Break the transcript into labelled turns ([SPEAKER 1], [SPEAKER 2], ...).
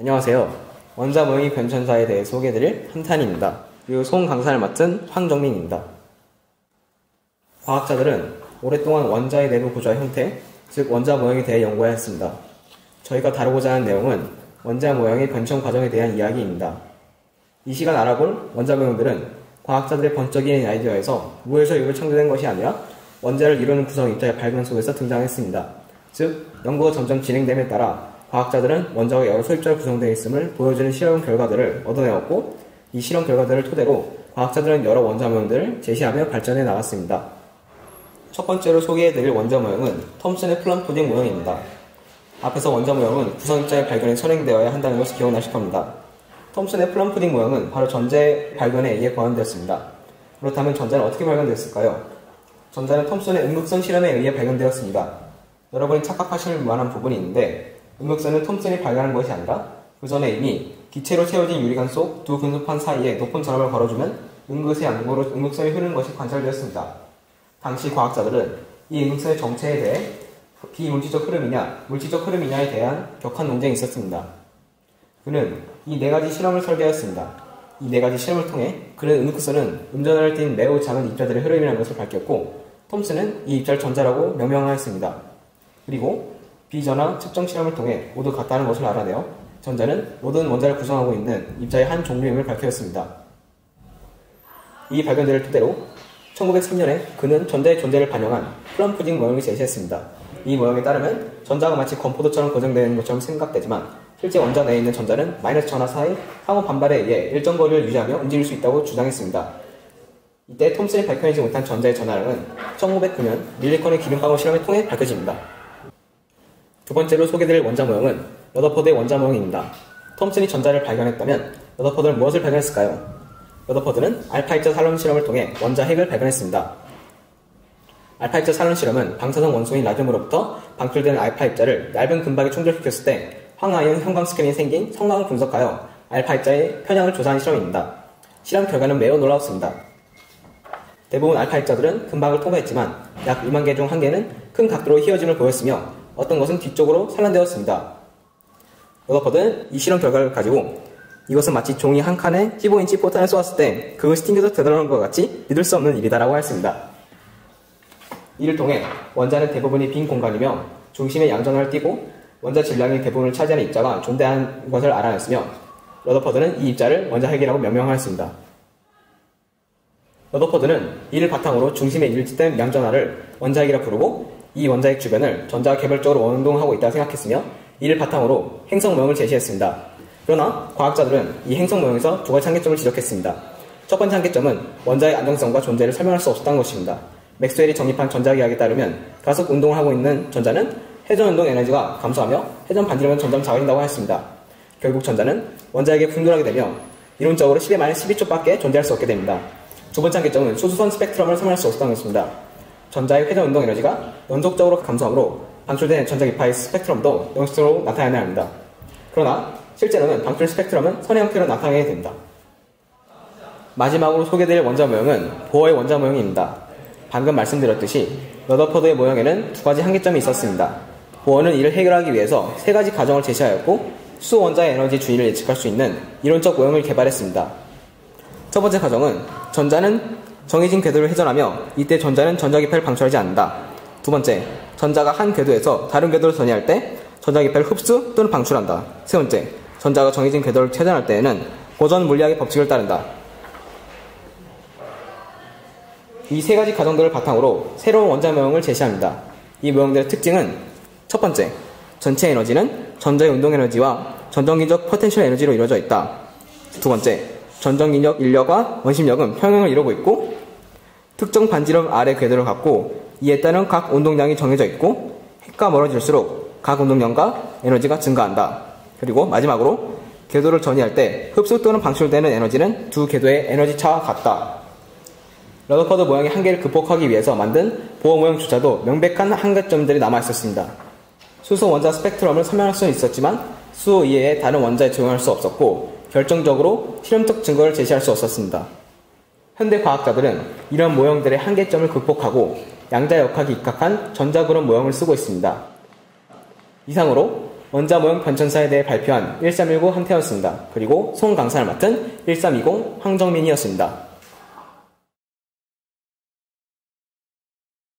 [SPEAKER 1] 안녕하세요. 원자 모형이 변천사에 대해 소개해드릴 한탄입니다. 그리고 송 강사를 맡은 황정민입니다. 과학자들은 오랫동안 원자의 내부 구조와 형태, 즉 원자 모형에 대해 연구하였습니다. 저희가 다루고자 하는 내용은 원자 모형의 변천 과정에 대한 이야기입니다. 이 시간 알아볼 원자 모형들은 과학자들의 번쩍이는 아이디어에서 무에서 유로 창조된 것이 아니라 원자를 이루는 구성 입자의 발견 속에서 등장했습니다. 즉, 연구가 점점 진행됨에 따라 과학자들은 원자가 여러 소입자로 구성되어 있음을 보여주는 실험 결과들을 얻어내었고, 이 실험 결과들을 토대로 과학자들은 여러 원자 모형들을 제시하며 발전해 나갔습니다. 첫 번째로 소개해드릴 원자 모형은 톰슨의 플럼 푸딩 모형입니다. 앞에서 원자 모형은 구성 입자의 발견에 선행되어야 한다는 것을 기억나실 겁니다. 톰슨의 플럼 푸딩 모형은 바로 전자의 발견에 의해 과언되었습니다. 그렇다면 전자는 어떻게 발견됐을까요? 전자는 톰슨의 음극선 실험에 의해 발견되었습니다. 여러분이 착각하실 만한 부분이 있는데, 음극선은 톰슨이 발견한 것이 아니라 그 전에 이미 기체로 채워진 유리관 속 두 금속판 사이에 높은 전압을 걸어주면 음극의 양쪽으로 음극선이 흐르는 것이 관찰되었습니다. 당시 과학자들은 이 음극선의 정체에 대해 비물질적 흐름이냐 물질적 흐름이냐에 대한 격한 논쟁이 있었습니다. 그는 이 네 가지 실험을 설계하였습니다. 이 네 가지 실험을 통해 그는 음극선은 음전하를 띤 매우 작은 입자들의 흐름이라는 것을 밝혔고, 톰슨은 이 입자를 전자라고 명명하였습니다. 그리고 비전화 측정 실험을 통해 모두 같다는 것을 알아내어 전자는 모든 원자를 구성하고 있는 입자의 한 종류임을 밝혔습니다. 이 발견들을 토대로 1903년에 그는 전자의 존재를 반영한 플럼 푸딩 모형을 제시했습니다. 이 모형에 따르면 전자가 마치 건포도처럼 고정되는 것처럼 생각되지만 실제 원자 내에 있는 전자는 마이너스 전하 사이 상호 반발에 의해 일정 거리를 유지하며 움직일 수 있다고 주장했습니다. 이때 톰슨이 밝혀내지 못한 전자의 전하량은 1909년 밀리컨의 기름방울 실험을 통해 밝혀집니다. 두 번째로 소개드릴 원자 모형은 러더퍼드의 원자 모형입니다. 톰슨이 전자를 발견했다면 러더퍼드는 무엇을 발견했을까요? 러더퍼드는 알파 입자 산론 실험을 통해 원자 핵을 발견했습니다. 알파 입자 산론 실험은 방사성 원소인 라듐으로부터 방출되는 알파 입자를 얇은 금박에 충돌시켰을 때 황아이온 형광 스크린이 생긴 성광을 분석하여 알파 입자의 편향을 조사한 실험입니다. 실험 결과는 매우 놀라웠습니다. 대부분 알파 입자들은 금박을 통과했지만 약 2만 개 중 1개는 큰 각도로 휘어짐을 보였으며 어떤 것은 뒤쪽으로 산란되었습니다. 러더퍼드는 이 실험 결과를 가지고 이것은 마치 종이 한 칸에 15인치 포탄을 쏘았을 때 그것이 튕겨서 되돌아오는 것 같이 믿을 수 없는 일이다라고 했습니다. 이를 통해 원자는 대부분이 빈 공간이며 중심에 양전하를 띠고 원자 질량의 대부분을 차지하는 입자가 존재하는 것을 알아냈으며, 러더퍼드는 이 입자를 원자 핵이라고 명명하였습니다. 러더퍼드는 이를 바탕으로 중심에 일치된 양전하를 원자핵이라 부르고, 이 원자핵 주변을 전자가 개별적으로 원운동하고 있다고 생각했으며, 이를 바탕으로 행성 모형을 제시했습니다. 그러나 과학자들은 이 행성 모형에서 두 가지 한계점을 지적했습니다. 첫 번째 한계점은 원자의 안정성과 존재를 설명할 수 없었다는 것입니다. 맥스웰이 정립한 전자기하학에 따르면 가속 운동을 하고 있는 전자는 회전운동 에너지가 감소하며 회전 반지름은 점점 작아진다고 했습니다. 결국 전자는 원자에게 분출하게 되며 이론적으로 10-12초밖에 존재할 수 없게 됩니다. 두 번째 한계점은 수소선 스펙트럼을 설명할 수 없었다는 것입니다. 전자의 회전운동 에너지가 연속적으로 감소하므로 방출된 전자기파의 스펙트럼도 연속적으로 나타나야 합니다. 그러나 실제로는 방출 스펙트럼은 선의 형태로 나타나게 됩니다. 마지막으로 소개드릴 원자 모형은 보어의 원자 모형입니다. 방금 말씀드렸듯이 러더퍼드의 모형에는 두 가지 한계점이 있었습니다. 보어는 이를 해결하기 위해서 세 가지 가정을 제시하였고, 수원자의 에너지 주의를 예측할 수 있는 이론적 모형을 개발했습니다. 첫 번째 가정은 전자는 정해진 궤도를 회전하며 이때 전자는 전자기파를 방출하지 않는다. 두 번째, 전자가 한 궤도에서 다른 궤도를 전이할 때 전자기파를 흡수 또는 방출한다. 세 번째, 전자가 정해진 궤도를 회전할 때에는 고전 물리학의 법칙을 따른다. 이 세 가지 가정들을 바탕으로 새로운 원자 모형을 제시합니다. 이 모형들의 특징은 첫 번째, 전체 에너지는 전자의 운동 에너지와 전정기적 포텐셜 에너지로 이루어져 있다. 두 번째, 전정기력 인력과 원심력은 평행을 이루고 있고, 특정 반지름 아래 궤도를 갖고 이에 따른 각 운동량이 정해져 있고, 핵과 멀어질수록 각 운동량과 에너지가 증가한다. 그리고 마지막으로 궤도를 전이할 때 흡수 또는 방출되는 에너지는 두 궤도의 에너지 차와 같다. 러더퍼드 모형의 한계를 극복하기 위해서 만든 보어 모형조차도 명백한 한계점들이 남아있었습니다. 수소 원자 스펙트럼을 설명할 수는 있었지만 수소 이외의 다른 원자에 적용할 수 없었고, 결정적으로 실험적 증거를 제시할 수 없었습니다. 현대 과학자들은 이런 모형들의 한계점을 극복하고 양자역학이 입각한 전자그룹 모형을 쓰고 있습니다. 이상으로 원자 모형 변천사에 대해 발표한 1319 한태였습니다. 그리고 송 강사를 맡은 1320 황정민이었습니다.